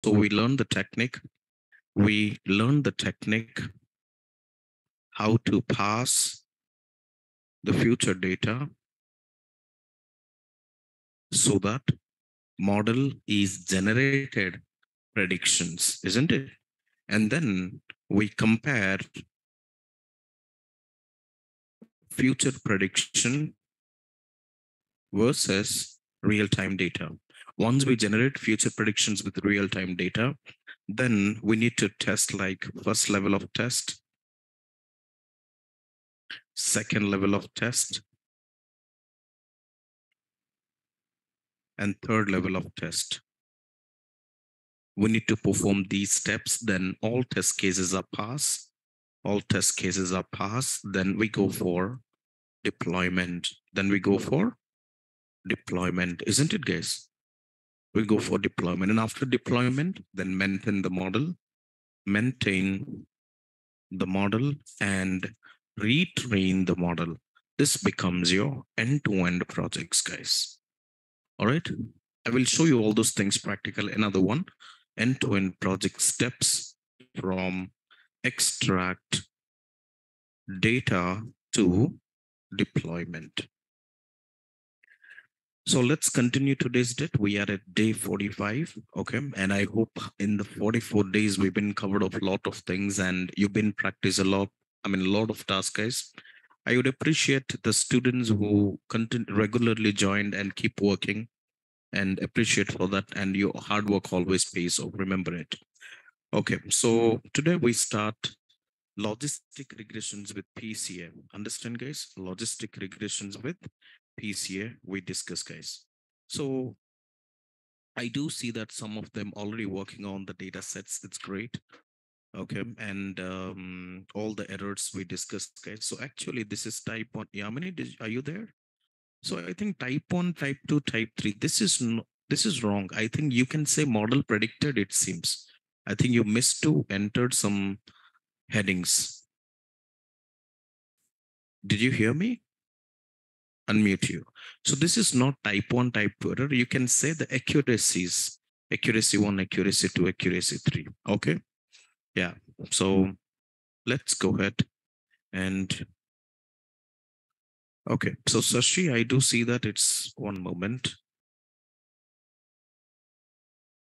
So we learned the technique. We learned the technique how to pass the future data so that model is generated predictions, isn't it? And then we compare future prediction versus real-time data. Once we generate future predictions with real-time data, then we need to test like first level of test, second level of test, and third level of test. We need to perform these steps, then all test cases are passed. All test cases are passed, then we go for deployment. Then we go for deployment, isn't it, guys? We go for deployment. And after deployment, then maintain the model, and retrain the model. This becomes your end-to-end projects, guys. All right. I will show you all those things practical. Another one, end-to-end project steps from extract data to deployment. So let's continue today's date. We are at day 45. Okay. And I hope in the 44 days we've been covered of a lot of things and you've been practice a lot. I mean, a lot of tasks, guys. I would appreciate the students who regularly joined and keep working, and appreciate for that. And your hard work always pays off. Remember it. Okay. So today we start logistic regressions with PCA. Understand, guys? Logistic regressions with PCA. We discuss, guys. So I do see that some of them already working on the data sets. It's great. Okay. And all the errors we discussed, guys. So actually, this is type one. Yamini, are you there? So I think type one, type two, type three. This is wrong. I think you can say model predicted. It seems. I think you missed to enter some headings. Did you hear me? Unmute you. So this is not type 1, type 2 error. You can say the accuracies, accuracy 1, accuracy 2, accuracy 3. Okay. Yeah. So let's go ahead and okay. So Sashi, I do see that it's one moment.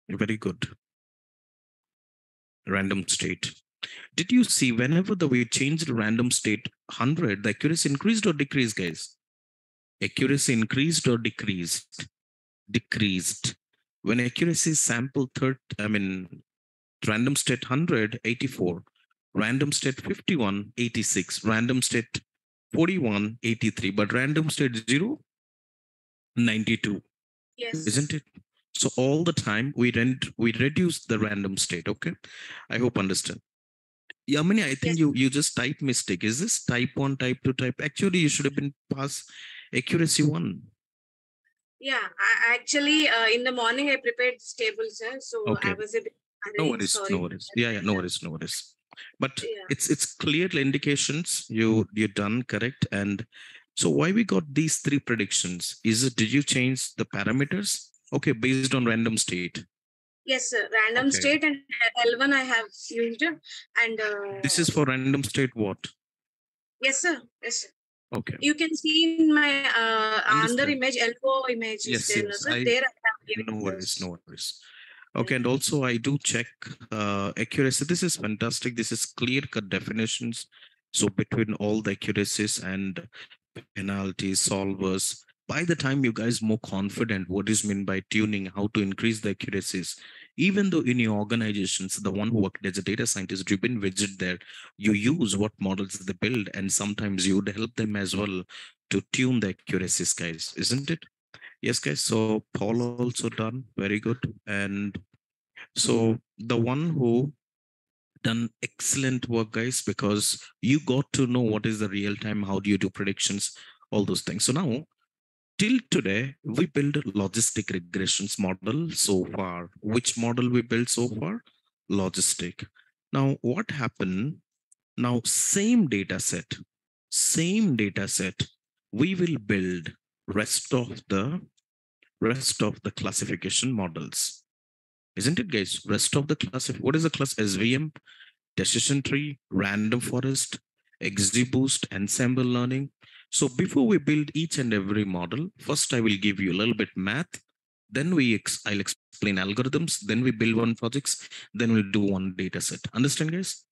Very good. Random state. Did you see whenever we changed the random state 100, the accuracy increased or decreased, guys? Accuracy increased or decreased? Decreased. When accuracy sample third, I mean, random state 100, 84, random state 51, 86, random state 41, 83, but random state 0, 92. Yes. Isn't it? So all the time we reduce the random state. Okay. I hope understand. Yamini, I think Yes. you just type mistake. Is this type 1, type 2, type? Actually, you should have been pass accuracy 1. Yeah. Actually, in the morning I prepared this table, sir. So I Okay. was a bit No hurried. worries, no Sorry. worries. Yeah, no worries, no worries. But Yeah. it's clear indications you done correct. And so why we got these three predictions? Is it did you change the parameters? Okay, based on random state. Yes, sir. Random Okay. state and L1 I have used, and This is for random state what? yes, sir. Yes, sir. Okay. You can see in my under Understand. image, L4 image is Yes, there, no, yes. sir. There I have given No worries, this. no worries. Okay, and also I do check accuracy. This is fantastic. This is clear cut definitions. So between all the accuracies and penalties, solvers, by the time you guys more confident what is meant by tuning, how to increase the accuracies, even though in your organizations, the one who worked as a data scientist, you've been visit there, you use what models they build, and sometimes you would help them as well to tune the accuracies, guys, isn't it? Yes, guys. So Paul also done very good. And so the one who done excellent work, guys, because you got to know what is the real time, how do you do predictions, all those things. So now till today, we build logistic regressions model so far. Which model we built so far? Logistic. Now what happened? Now same data set, we will build rest of the rest of the classification models. isn't it, guys? Rest of the class, what is the class? SVM, decision tree, random forest, XGBoost, ensemble learning. So before we build each and every model, first I will give you a little bit math. Then I'll explain algorithms. Then we build one projects. Then we'll do one data set. Understand, guys?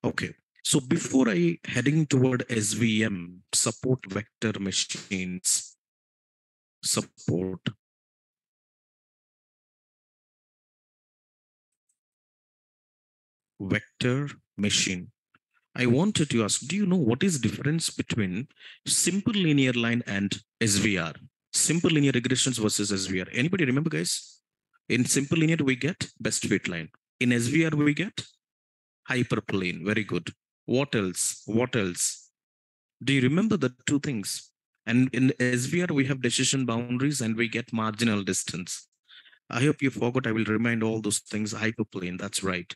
Okay. So before I heading toward SVM, support vector machines, support vector machine. I wanted to ask, do you know what is the difference between simple linear line and SVR? Simple linear regressions versus SVR. Anybody remember, guys? In simple linear, we get best fit line. In SVR, we get hyperplane. Very good. What else? What else? Do you remember the two things? And in SVR, we have decision boundaries and we get marginal distance. I hope you forgot. I will remind all those things. Hyperplane. That's right.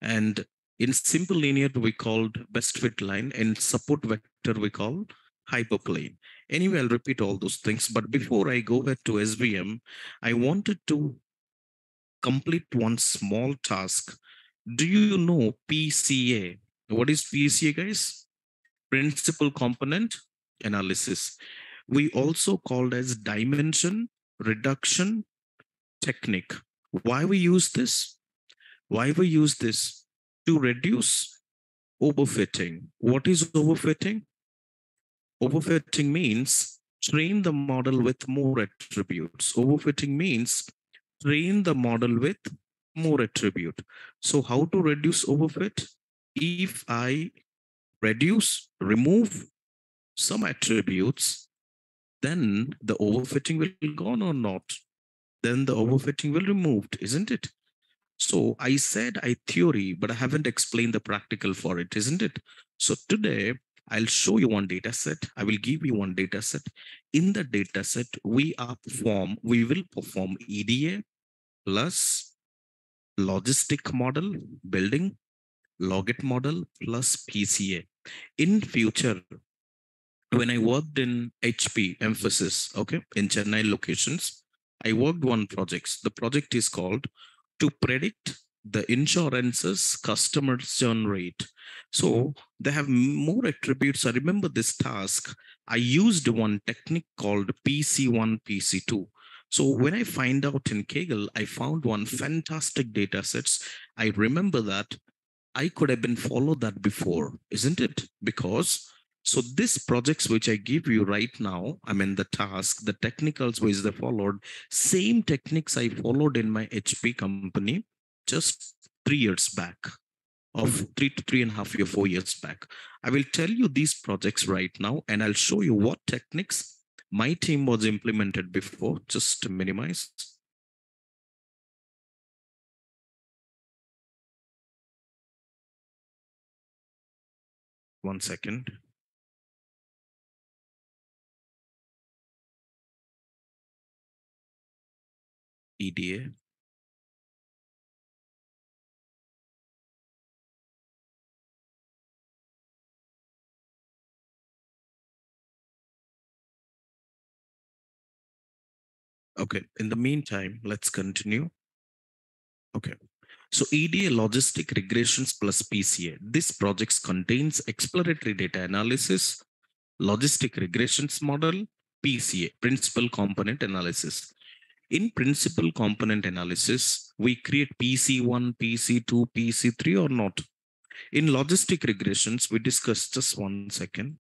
And in simple linear, we called best fit line. In support vector, we call hyperplane. Anyway, I'll repeat all those things. But before I go ahead to SVM, I wanted to complete one small task. Do you know PCA? What is PCA, guys? Principal component analysis. We also called as dimension reduction technique. Why we use this? Why we use this? To reduce overfitting. What is overfitting? Overfitting means train the model with more attributes. Overfitting means train the model with more attribute. So how to reduce overfit? If I remove some attributes, then the overfitting will gone or not? Then the overfitting will removed, isn't it? So I said I theory, but I haven't explained the practical for it, isn't it? So today I'll show you one data set. I will give you one data set. In the data set, we will perform EDA plus logistic model building, logit model plus PCA. In future, when I worked in HP emphasis, okay, in Chennai locations, I worked one project. The project is called to predict the insurance's customer churn rate. So they have more attributes. I remember this task. I used one technique called PC1, PC2. So when I find out in Kaggle, I found one fantastic data sets. I remember that I could have been followed that before, isn't it? Because so these projects which I give you right now, I mean the task, the technicals which they followed, same techniques I followed in my HP company just 3 years back, of 3 to 3.5 year, 4 years back. I will tell you these projects right now, and I'll show you what techniques my team was implemented before. Just to minimize. 1 second. EDA. Okay. In the meantime, let's continue. Okay. So EDA logistic regressions plus PCA. This project contains exploratory data analysis, logistic regressions model, PCA, principal component analysis. In principal component analysis, we create PC1, PC2, PC3 or not. In logistic regressions, we discuss just 1 second.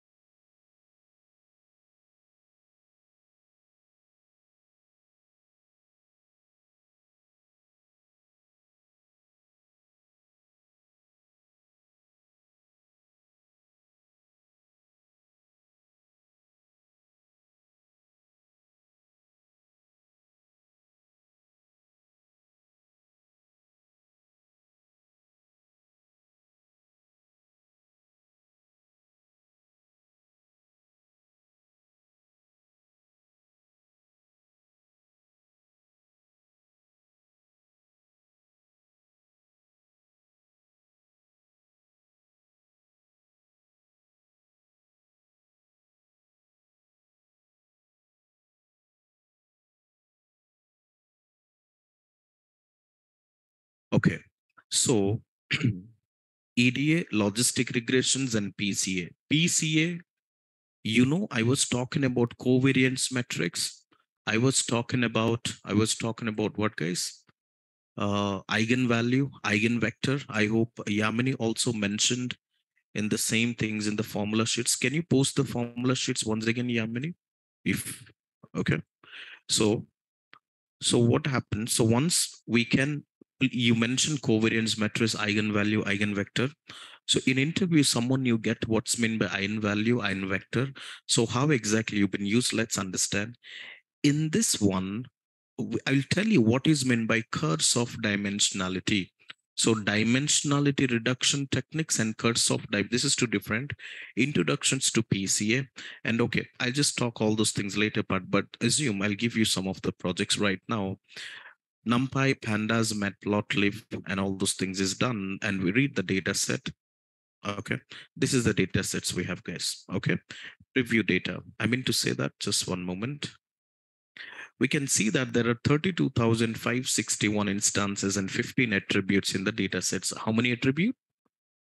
Okay. So EDA, logistic regressions, and PCA. PCA, I was talking about covariance metrics. I was talking about what, guys? Eigenvalue, eigenvector. I hope Yamini also mentioned in the same things in the formula sheets. Can you post the formula sheets once again, Yamini? If okay. So so what happens? So once we can, you mentioned covariance matrix, eigenvalue, eigenvector. So in interview, someone you get what's meant by eigenvalue, eigenvector. So how exactly you've been used? Let's understand. In this one, I'll tell you what is meant by curse of dimensionality. So dimensionality reduction techniques and curse of this is two different introductions to PCA. And okay, I'll just talk all those things later, but assume I'll give you some of the projects right now. NumPy, Pandas, Matplotlib, and all those things is done, and we read the data set. Okay, this is the data sets we have, guys. Okay, review data. I mean to say that, just one moment. We can see that there are 32,561 instances and 15 attributes in the data sets. How many attributes?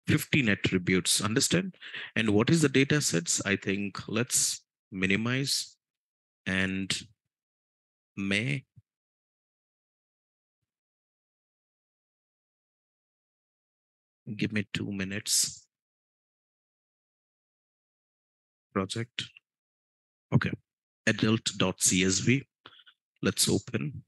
15 attributes. Understand? And what is the data sets? I think let's minimize and may give me 2 minutes. Project. Okay. Adult.csv. Let's open.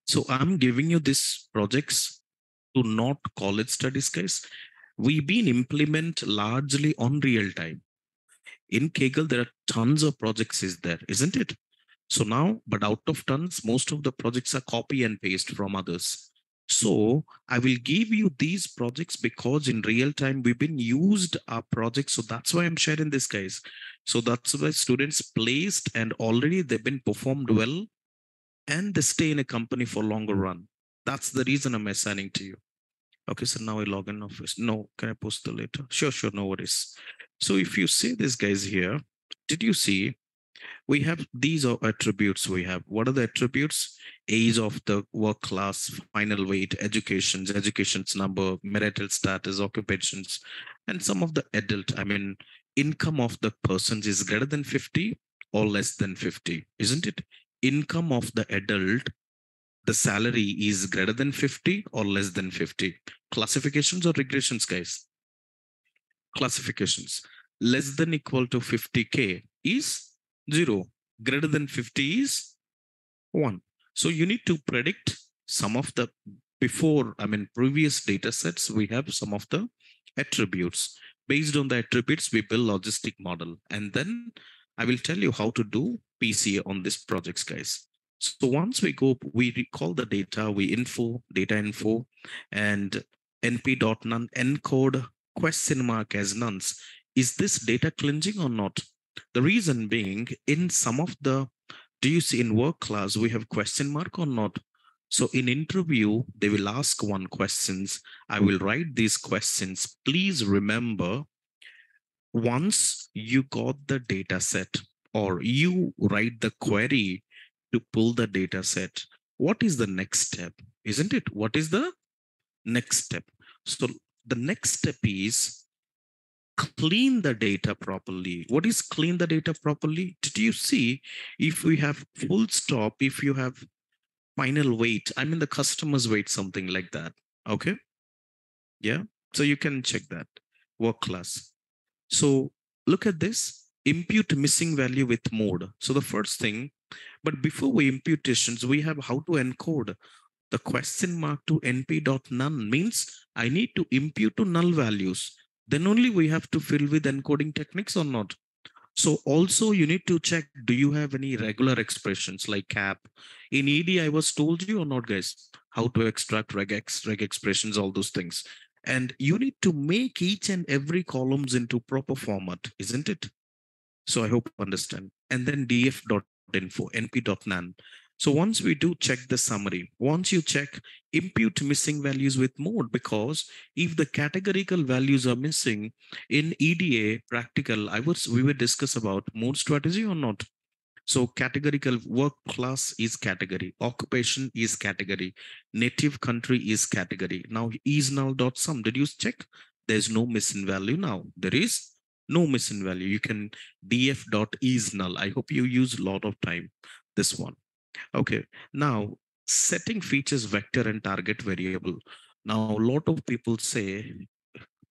So I'm giving you these projects to not college studies, guys. We've been implement largely on real time. In Kaggle, there are tons of projects is there, isn't it? So now, but out of tons, most of the projects are copy and paste from others. So I will give you these projects because in real time we've been used our projects. So that's why I'm sharing this, guys. So that's why students placed and already they've been performed well and they stay in a company for longer run. That's the reason I'm assigning to you. Okay, so now I log in office. No, can I post the later? Sure, sure, no worries. So if you see this guys here, did you see we have these are attributes we have. What are the attributes? Age of the work class, final weight, education's number, marital status, occupations, and some of the adult, I mean, income of the persons is greater than 50 or less than 50, isn't it? Income of the adult, the salary is greater than 50 or less than 50. Classifications or regressions, guys? Classifications. Less than equal to 50K is 0. Greater than 50 is 1. So you need to predict some of the previous data sets, we have some of the attributes. Based on the attributes, we build logistic model. And then I will tell you how to do PCA on these projects, guys. So once we go, we recall the data, we data info, and np.none encode question mark as nuns. Is this data cleansing or not? The reason being, in some of the, do you see in work class we have question mark or not? So in interview they will ask one questions. I will write these questions. Please remember, once you got the data set or you write the query to pull the data set, what is the next step? Isn't it? What is the next step? So the next step is clean the data properly. What is clean the data properly? Did you see, if we have full stop, if you have final weight, I mean the customer's weight, something like that. Okay. Yeah. So you can check that. Work class. So look at this. Impute missing value with mode. So the first thing, but before we imputations, we have how to encode the question mark to np.none means I need to impute to null values. Then only we have to fill with encoding techniques or not. So also you need to check, do you have any regular expressions like cap? In ED, I was told you or not, guys, how to extract reg expressions, all those things. And you need to make each and every columns into proper format, isn't it? So I hope you understand. And then df.info, np.nan. So once we do check the summary, once you check impute missing values with mode, because if the categorical values are missing in EDA practical, we will discuss about mode strategy or not. So categorical work class is category, occupation is category, native country is category. Now is null dot sum. Did you check? There's no missing value now. There is no missing value. You can df dot is null. I hope you use a lot of time. This one. Okay. Now setting features vector and target variable. Now a lot of people say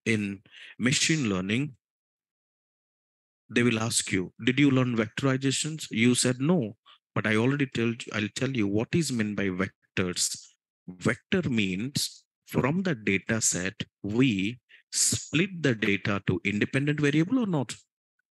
in machine learning they will ask you, did you learn vectorizations? You said no, but I already told you, I'll tell you what is meant by vectors. Vector means from the data set, we split the data to independent variable or not.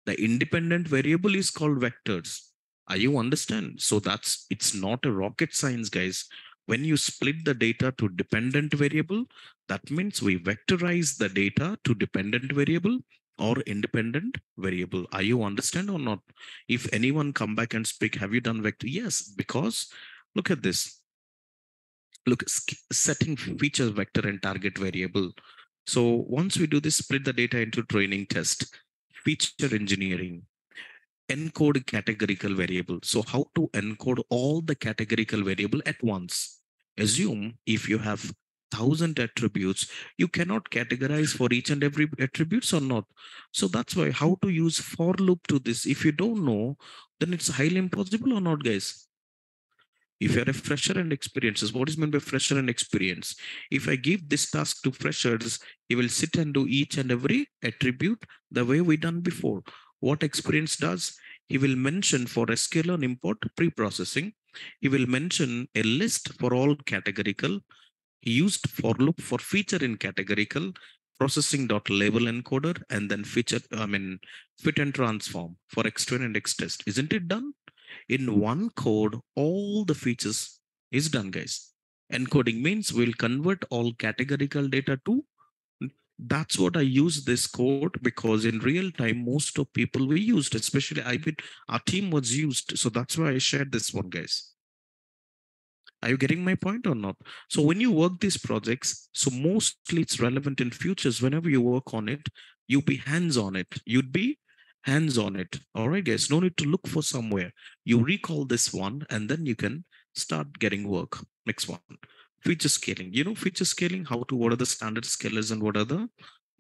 The independent variable is called vectors. Are you understand? So that's, it's not a rocket science, guys. When you split the data to dependent variable, that means we vectorize the data to dependent variable or independent variable. Are you understand or not? If anyone come back and speak, have you done vector? Yes, because look at this. Look, setting feature vector and target variable. So once we do this, split the data into training test, feature engineering, encode categorical variable. So how to encode all the categorical variable at once? Assume if you have 1,000 attributes, you cannot categorize for each and every attributes or not. So that's why how to use for loop to this. If you don't know, then it's highly impossible or not, guys. If you're a fresher and experiences, what is meant by fresher and experience? If I give this task to freshers, he will sit and do each and every attribute the way we done before. What experience does? He will mention for SQL and import pre-processing. He will mention a list for all categorical. He used for loop for feature in categorical, processing dot label encoder, and then feature, fit and transform for extrain and xtest. Isn't it done? In one code, all the features is done, guys. Encoding means we'll convert all categorical data to. That's what I use this code because in real time, most of people we used, especially I been our team was used. So that's why I shared this one, guys. Are you getting my point or not? So when you work these projects, so mostly it's relevant in futures. Whenever you work on it, you be hands on it. You'd be hands on it. All right, guys. No need to look for somewhere. You recall this one, and then you can start getting work. Next one, feature scaling. You know, feature scaling. How to? What are the standard scalars and what are the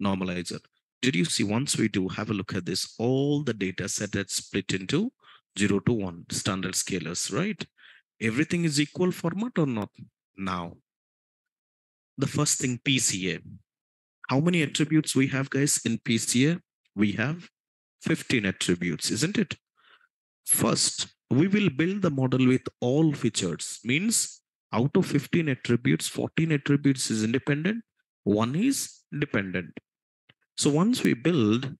normalizer? Did you see? Once we do, have a look at this. All the data set that's split into 0 to 1 standard scalars, right? Everything is equal format or not? Now, the first thing, PCA. How many attributes we have, guys, in PCA? We have 15 attributes, isn't it? First, we will build the model with all features. Means out of 15 attributes, 14 attributes is independent, one is dependent. So once we build,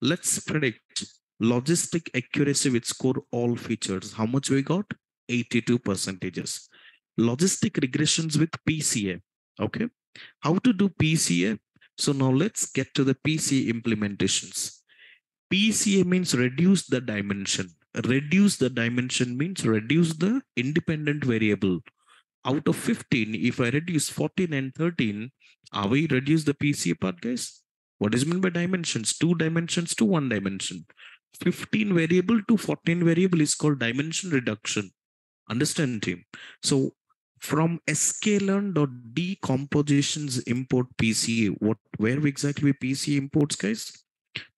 let's predict logistic accuracy with score all features. How much we got? 82 percentages. Logistic regressions with PCA. Okay. How to do PCA? So now let's get to the PCA implementations. PCA means reduce the dimension. Reduce the dimension means reduce the independent variable. Out of 15, if I reduce 14 and 13, are we reduce the PCA part, guys? What is meant by dimensions? 2 dimensions to 1 dimension. 15 variable to 14 variable is called dimension reduction. Understand, team? So from sklearn.decompositions import PCA. What where exactly PCA imports, guys?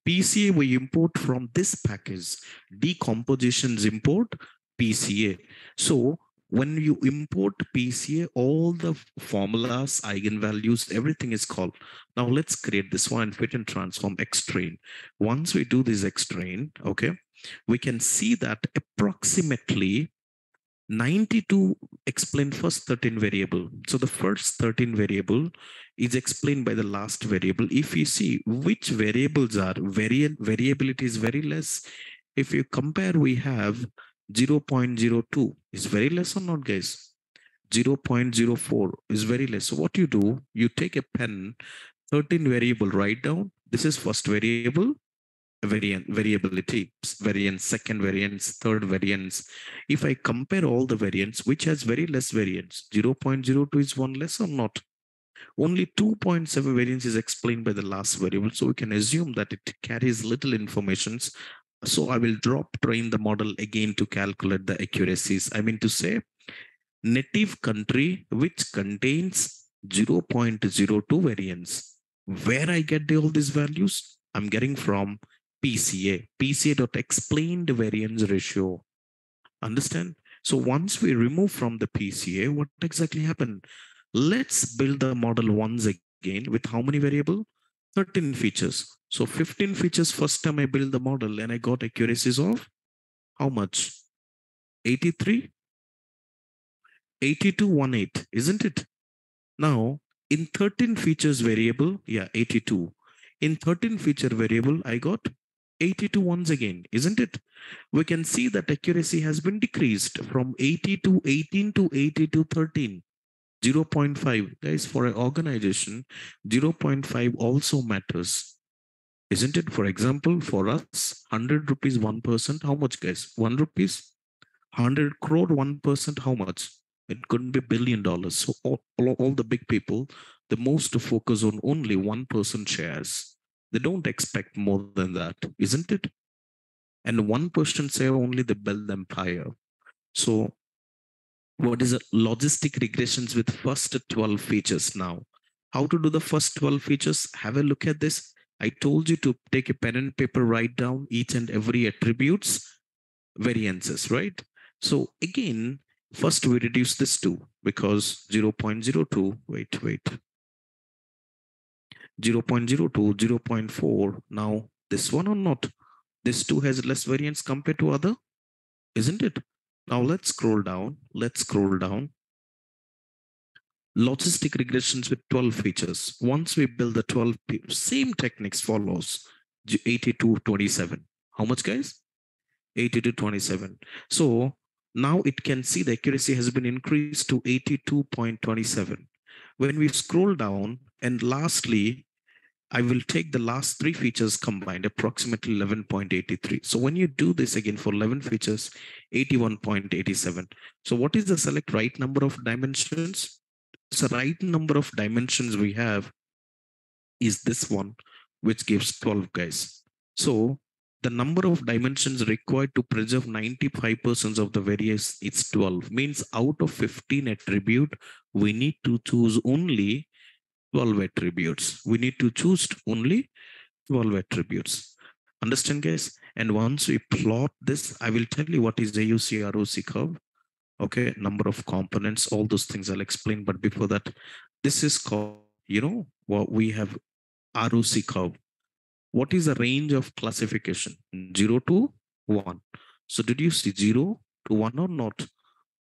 PCA we import from this package. Decompositions import PCA. So when you import PCA, all the formulas, eigenvalues, everything is called. Now let's create this one, fit and transform xtrain. Once we do this xtrain, okay, we can see that approximately 92 explain first 13 variable. So the first 13 variable is explained by the last variable. If you see which variables are variability is very less. If you compare, we have 0.02 is very less or not, guys? 0.04 is very less. So what you do, you take a pen, 13 variable, write down. This is first variable, variability, variance, second variance, third variance. If I compare all the variants, which has very less variance, 0.02 is one less or not? Only 2.7 variance is explained by the last variable. So we can assume that it carries little informations. So I will drop train the model again to calculate the accuracies. I mean to say, native country which contains 0.02 variance. Where I get all these values? I'm getting from PCA, PCA dot explained variance ratio. Understand? So once we remove from the PCA, what exactly happened? Let's build the model once again with how many variable? 13 features. So 15 features first time I build the model and I got accuracies of how much? 83, 8218, isn't it? Now, in 13 features variable, yeah, 82. In 13 feature variable, I got 82 once again, isn't it? We can see that accuracy has been decreased from 80 to 18 to 80 to 13. 0.5. Guys, for an organization, 0.5 also matters, isn't it? For example, for us, 100 rupees 1%, how much, guys? 1 rupees, 100 crore 1%, how much? It couldn't be $1 billion. So all the big people, the most focus on only 1% shares. They don't expect more than that, isn't it? And 1% share only they build empire. So what is a logistic regressions with first 12 features now? How to do the first 12 features? Have a look at this. I told you to take a pen and paper, write down each and every attributes variances, right? So again, first we reduce this to, because 0.02, wait, 0.02, 0.4. Now this one or not? This two has less variance compared to other, isn't it? Now let's scroll down. Let's scroll down. Logistic regressions with 12 features. Once we build the 12, same techniques follows. 80 to 27. How much, guys? 80 to 27. So now it can see the accuracy has been increased to 82.27. When we scroll down, and lastly, I will take the last three features combined, approximately 11.83. So when you do this again for 11 features, 81.87. So what is the select right number of dimensions? So right number of dimensions we have is this one, which gives 12, guys. So the number of dimensions required to preserve 95% of the variance is 12. Means out of 15 attribute, we need to choose only 12 attributes. We need to choose only 12 attributes. Understand, guys? And once we plot this, I will tell you what is the AUC ROC curve. Okay, number of components, all those things I'll explain. But before that, this is called, what we have ROC curve. What is the range of classification? 0 to 1. So did you see 0 to 1 or not?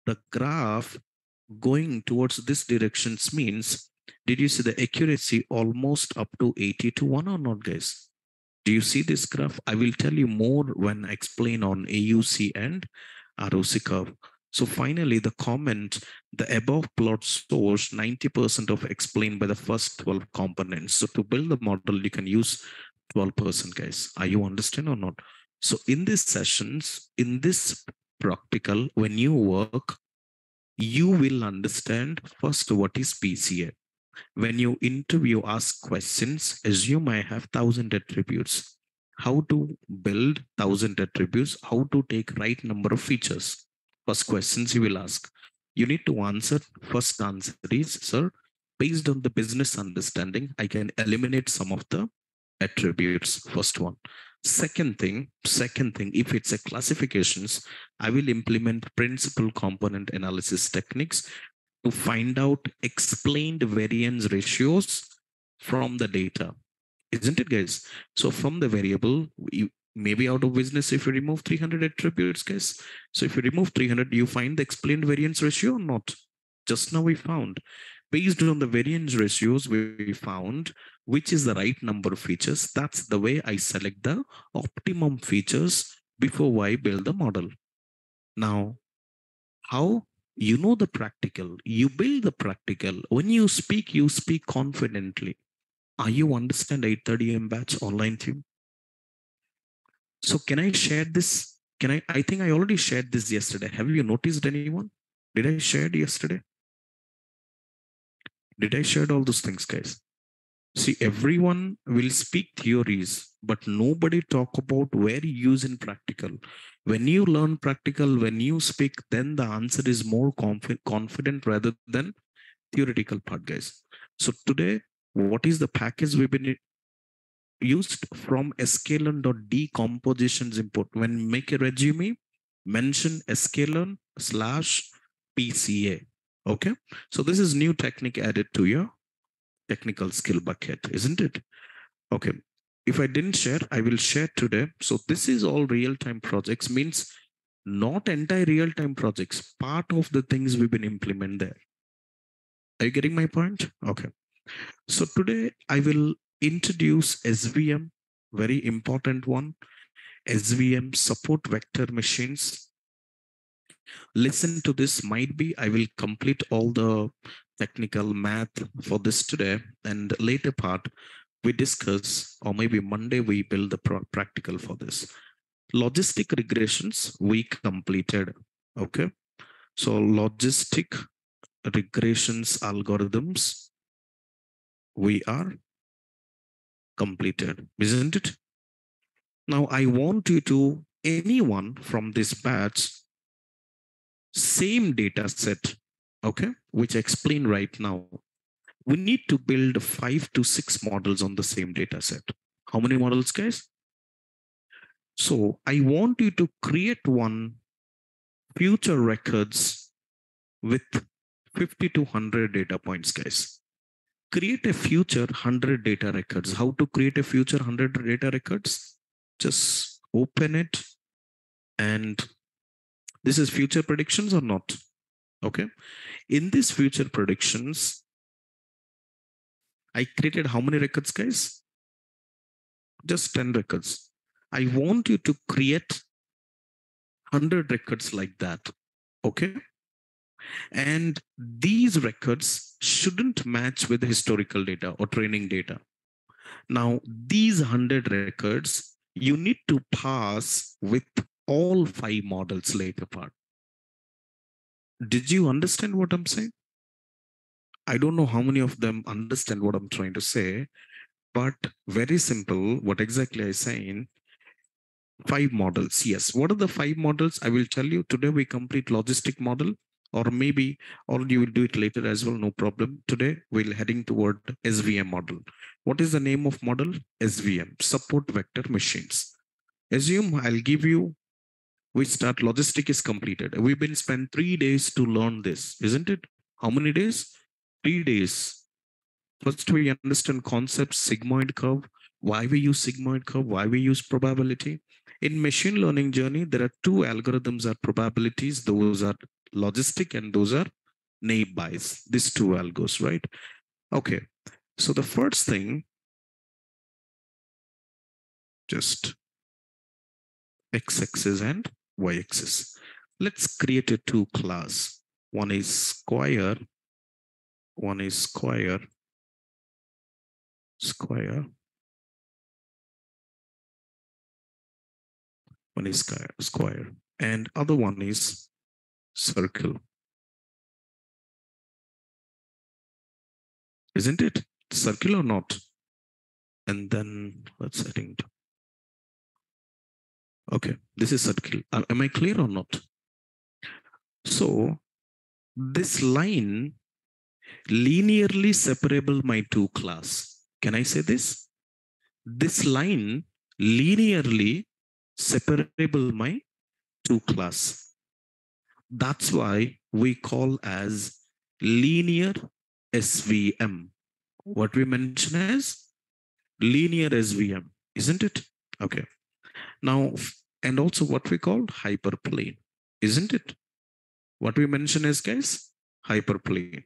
The graph going towards this directions means, did you see the accuracy almost up to 80 to 1 or not, guys? Do you see this graph? I will tell you more when I explain on AUC and ROC curve. So finally, the comment, the above plot shows 90% of explained by the first 12 components. So to build the model, you can use 12%, guys. Are you understand or not? So in these sessions, in this practical, when you work, you will understand first what is PCA. When you interview, ask questions, assume I have 1,000 attributes. How to build 1,000 attributes, how to take right number of features. First questions you will ask. You need to answer. First answer is, sir, based on the business understanding, I can eliminate some of the attributes. First one. Second thing, if it's a classifications, I will implement principal component analysis techniques to find out explained variance ratios from the data. Isn't it, guys? So from the variable, you may be out of business if you remove 300 attributes, guys. So if you remove 300, you find the explained variance ratio or not? Just now we found. Based on the variance ratios, we found which is the right number of features. That's the way I select the optimum features before I build the model. Now, how you know the practical, you build the practical. When you speak confidently. Are you understand 8:30 a.m. batch online team? So can I share this? I think I already shared this yesterday. Have you noticed anyone? Did I share it yesterday? Did I share all those things, guys? See, everyone will speak theories, but nobody talk about where you use in practical. When you learn practical, when you speak, then the answer is more confident rather than theoretical part, guys. So today, what is the package we've been used from sklearn dot decompositions import? When make a resume, mention sklearn slash pca. Okay, so this is new technique added to your technical skill bucket, isn't it? Okay, if I didn't share, I will share today. So this is all real-time projects, means not entire real-time projects, part of the things we've been implement there. Are you getting my point? Okay, so today I will introduce svm, very important one. SVM support vector machines. Listen to this. Might be I will complete all the technical math for this today, and later part we discuss, or maybe Monday we build the practical for this. Logistic regressions we completed. Okay, so logistic regressions algorithms we are completed, isn't it? Now I want you to, anyone from this batch, same data set, okay, which I explain right now. We need to build 5 to 6 models on the same data set. How many models, guys? So I want you to create one future records with 50 to 100 data points, guys. Create a future 100 data records. How to create a future 100 data records? Just open it, and this is future predictions or not? Okay. In this future predictions, I created how many records, guys? Just 10 records. I want you to create 100 records like that. Okay. And these records shouldn't match with historical data or training data. Now, these 100 records, you need to pass with all 5 models later part. Did you understand what I'm saying? I don't know how many of them understand what I'm trying to say, but very simple. What exactly I saying? 5 models. Yes. What are the 5 models? I will tell you today. We complete logistic model, or maybe, or you will do it later as well. No problem. Today we're heading toward SVM model. What is the name of model? SVM, support vector machines. Assume I'll give you. We start logistic is completed. We've been spent 3 days to learn this, isn't it? How many days? 3 days. First, we understand concepts, sigmoid curve, why we use sigmoid curve, why we use probability. In machine learning journey, there are 2 algorithms are probabilities. Those are logistic and those are naive Bayes. These 2 algos, right? Okay. So the first thing, just x-axis and y-axis. Let's create a 2 class. One is square, one is square, one is square, and other one is circle, isn't it? Circle or not? And then let's setting. Okay, this is circle. Am I clear or not? So this line linearly separable my 2 class. Can I say this? This line linearly separable my 2 class. That's why we call as linear SVM. What we mention as linear SVM, isn't it? Okay. Now, and also what we call hyperplane, isn't it? What we mention is, guys, hyperplane.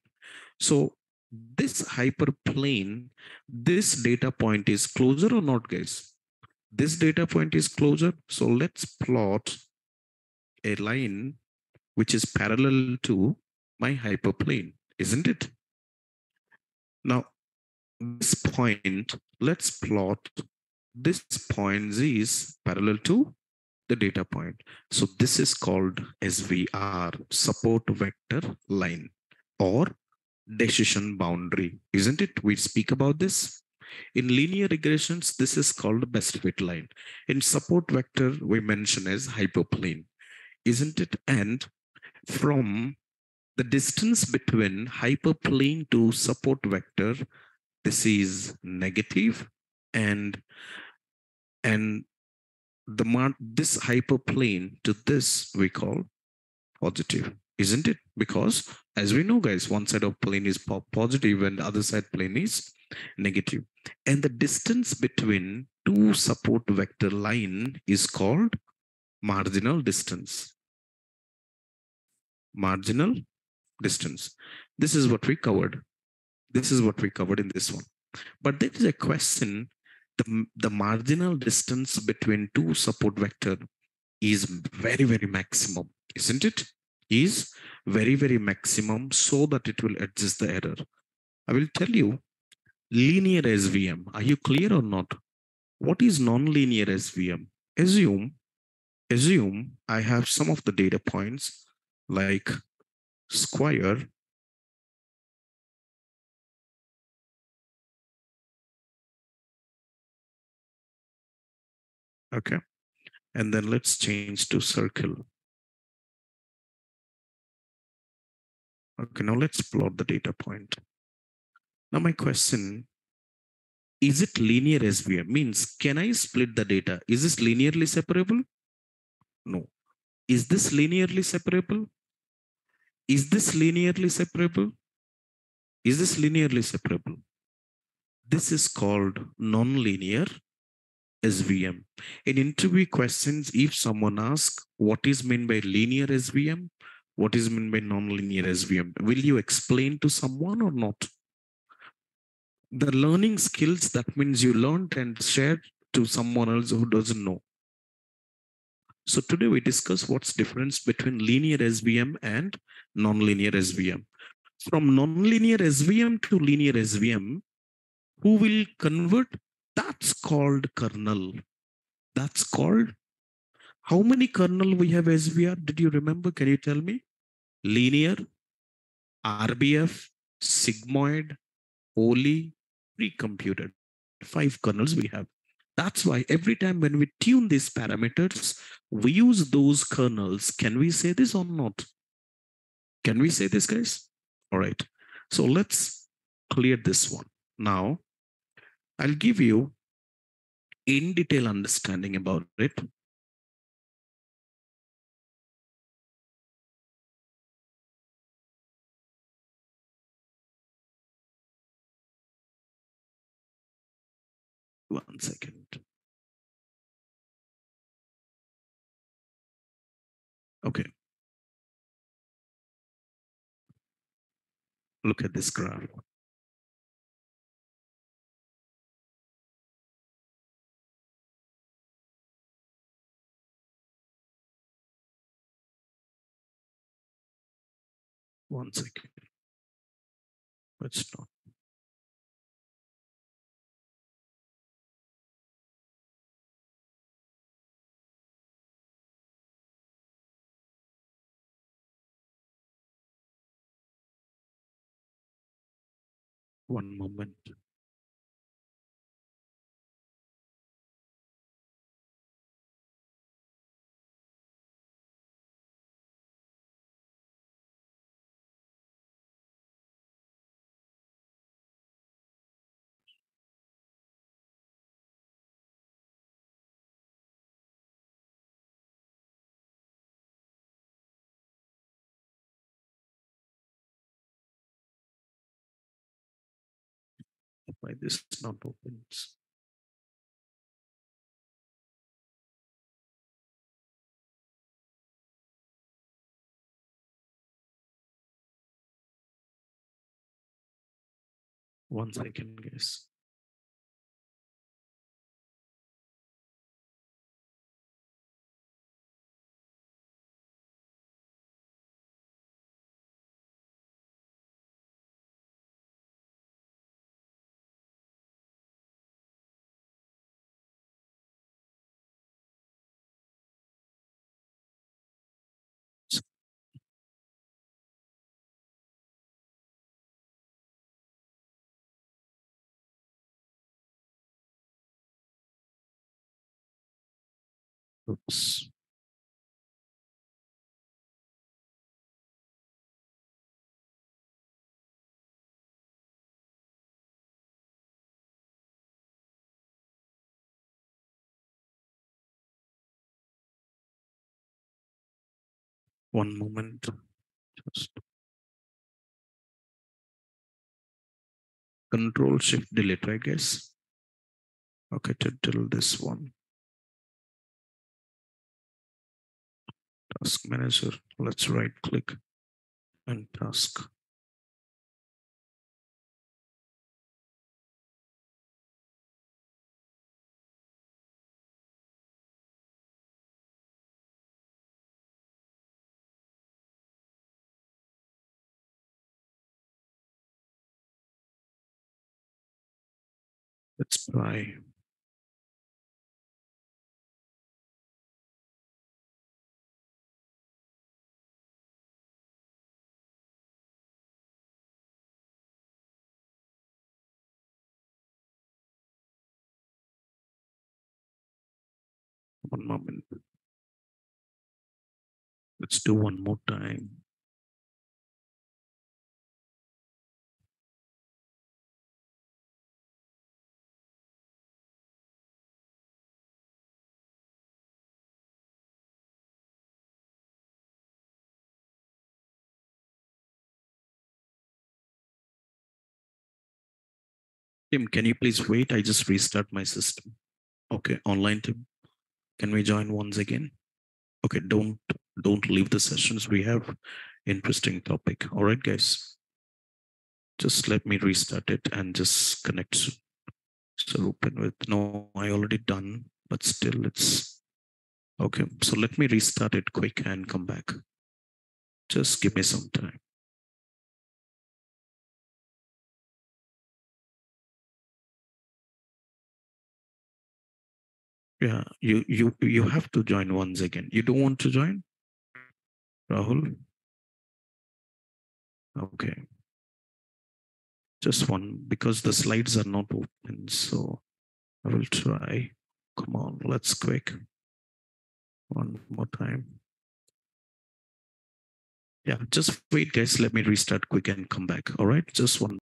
So this hyperplane, this data point is closer or not, guys? This data point is closer. So let's plot a line which is parallel to my hyperplane, isn't it? Now, this point, let's plot this point is parallel to the data point. So this is called SVR, support vector line, or decision boundary, isn't it? We speak about this. In linear regressions, this is called best fit line. In support vector, we mention as hyperplane, isn't it? And from the distance between hyperplane to support vector, this is negative, and and this hyperplane to this we call positive, isn't it? Because as we know, guys, one side of plane is positive and the other side plane is negative. And the distance between two support vector line is called marginal distance. Marginal distance. This is what we covered. This is what we covered in this one. But there is a question. The marginal distance between two support vector is very, very maximum, isn't it? Is very, very maximum so that it will adjust the error. I will tell you linear SVM. Are you clear or not? What is non-linear SVM? Assume, assume I have some of the data points like square, okay, and then let's change to circle. Okay, now let's plot the data point. Now my question, is it linear SVM? Means, can I split the data? Is this linearly separable? No. Is this linearly separable? Is this linearly separable? Is this linearly separable? This is called non-linear SVM. In interview questions, if someone asks what is meant by linear SVM, what is meant by non-linear SVM, will you explain to someone or not? The learning skills, that means you learned and shared to someone else who doesn't know. So today we discuss what's difference between linear SVM and non-linear SVM. From non-linear SVM to linear SVM, who will convert? That's called kernel. That's called, how many kernel we have SVR? Did you remember? Can you tell me? Linear, RBF, sigmoid, wholly, pre-computed. 5 kernels we have. That's why every time when we tune these parameters, we use those kernels. Can we say this or not? Can we say this, guys? All right. So let's clear this one. Now, I'll give you in detail understanding about it. One second. Okay. Look at this graph. One second. Let's not. One moment. Why this not opens? One second, guys. Oops. One moment. Just Control Shift Delete, I guess. Okay, to till this one. Task Manager. Let's right click and task. Let's try. One moment. Let's do one more time. Tim, can you please wait? I just restart my system. Okay, online Tim. Can we join once again? Okay, don't leave the sessions. We have interesting topic. All right, guys. Just let me restart it and just connect Sarupan with. No, I already done, but still it's okay. So let me restart it quick and come back. Just give me some time. Yeah, you have to join once again. You don't want to join, Rahul? Okay, just one because the slides are not open. So I will try. Come on, let's quick. One more time. Yeah, just wait, guys. Let me restart quick and come back. All right, just one.